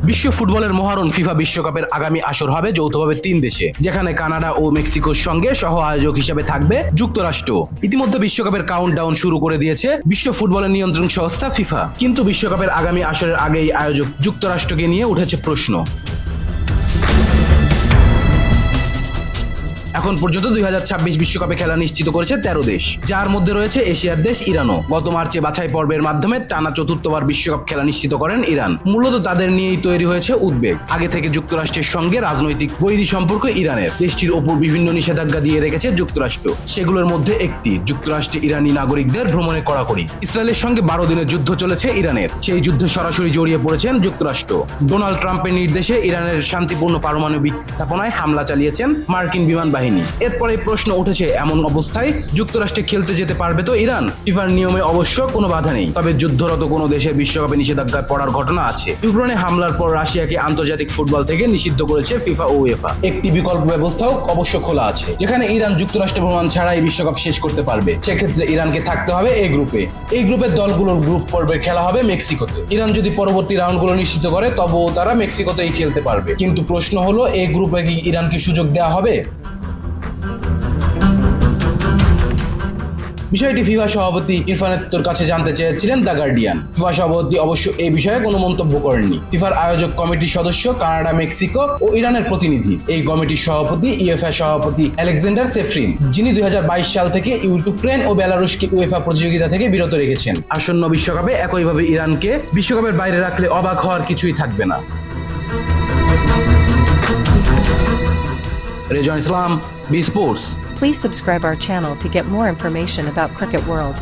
বিশ্ব ফুটবলের মহারণ ফিফা বিশ্বকাপের আগামী আসর হবে যৌথভাবে 3 দেশে, যেখানে কানাডা ও মেক্সিকোর সঙ্গে সহ আয়োজক হিসেবে থাকবে যুক্তরাষ্ট্র। ইতিমধ্যে বিশ্বকাপের কাউন্টডাউন শুরু করে দিয়েছে বিশ্ব ফুটবলের নিয়ন্ত্রণ সংস্থা ফিফা। কিন্তু বিশ্বকাপের আগামী আসরের আগেই আয়োজক যুক্তরাষ্ট্রকে নিয়ে উঠেছে প্রশ্ন। এখন পর্যন্ত 2026 বিশ্বকাপে খেলা নিশ্চিত করেছে 13 দেশ, যার মধ্যে রয়েছে এশিয়ার দেশ ইরানও। গত মার্চে বাছাই পর্বের মাধ্যমে টানা চতুর্থবার বিশ্বকাপ খেলা নিশ্চিত করেন ইরান। মূলত তাদের নিয়েই তৈরি হয়েছে উদ্বেগ। আগে থেকে যুক্তরাষ্ট্রের সঙ্গে রাজনৈতিক বৈরী সম্পর্ক ইরানের। দেশটির ওপর বিভিন্ন নিষেধাজ্ঞা দিয়ে রেখেছে যুক্তরাষ্ট্র। সেগুলোর মধ্যে একটি, যুক্তরাষ্ট্রে ইরানি নাগরিকদের ভ্রমণে কড়াকড়ি। ইসরায়েলের সঙ্গে 12 দিনের যুদ্ধ চলেছে ইরানের। সেই যুদ্ধে সরাসরি জড়িয়ে পড়েছেন যুক্তরাষ্ট্র। ডোনাল্ড ট্রাম্পের নির্দেশে ইরানের শান্তিপূর্ণ পারমাণবিক স্থাপনায় হামলা চালিয়েছেন মার্কিন বিমান বাহিনী। এরপরে প্রশ্ন উঠেছে, এমন অবস্থায় যুক্তরাষ্ট্রে খেলতে যেতে পারবে তো ইরান? ফিফার নিয়মে অবশ্য কোনো বাধা নেই, তবে যুদ্ধরত কোনো দেশের বিশ্বকাপে নিষেধাজ্ঞায় পড়ার ঘটনা আছে। ইউক্রেনে হামলার পর রাশিয়াকে আন্তর্জাতিক ফুটবল থেকে নিষিদ্ধ করেছে ফিফা ও উয়েফা। একটি বিকল্প ব্যবস্থাও অবশ্য খোলা আছে, যেখানে ইরান যুক্তরাষ্ট্র ভ্রমণ ছাড়াই বিশ্বকাপ শেষ করতে পারবে। সেক্ষেত্রে ইরানকে থাকতে হবে এই গ্রুপে। এই গ্রুপের দলগুলোর গ্রুপ পর্বে খেলা হবে মেক্সিকোতে। ইরান যদি পরবর্তী রাউন্ডগুলো নিশ্চিত করে, তবুও তারা মেক্সিকোতেই খেলতে পারবে। কিন্তু প্রশ্ন হলো, এই গ্রুপে কি ইরানকে সুযোগ দেওয়া হবে? বিষয়টি ফিফা সভাপতি ইরফানের কাছে জানতে চেয়েছিলেন দ্য গার্ডিয়ান। ফিফা সভাপতি অবশ্য এই বিষয়ে কোনো মন্তব্য করেননি। ফিফার আয়োজক কমিটির সদস্য কানাডা, মেক্সিকো ও ইরানের প্রতিনিধি। এই কমিটির সভাপতি ইউএফএ সভাপতি আলেকজান্ডার সেফরিন, যিনি 2022 সাল থেকে ইউক্রেন ও বেলারুশকে উয়েফা প্রতিযোগিতা থেকে বিরত রেখেছেন। আসন্ন বিশ্বকাপে একইভাবে ইরানকে বিশ্বকাপের বাইরে রাখলে অবাক হওয়ার কিছুই থাকবে না। Rezon Islam, B sports. Please subscribe our channel to get more information about Cricket World.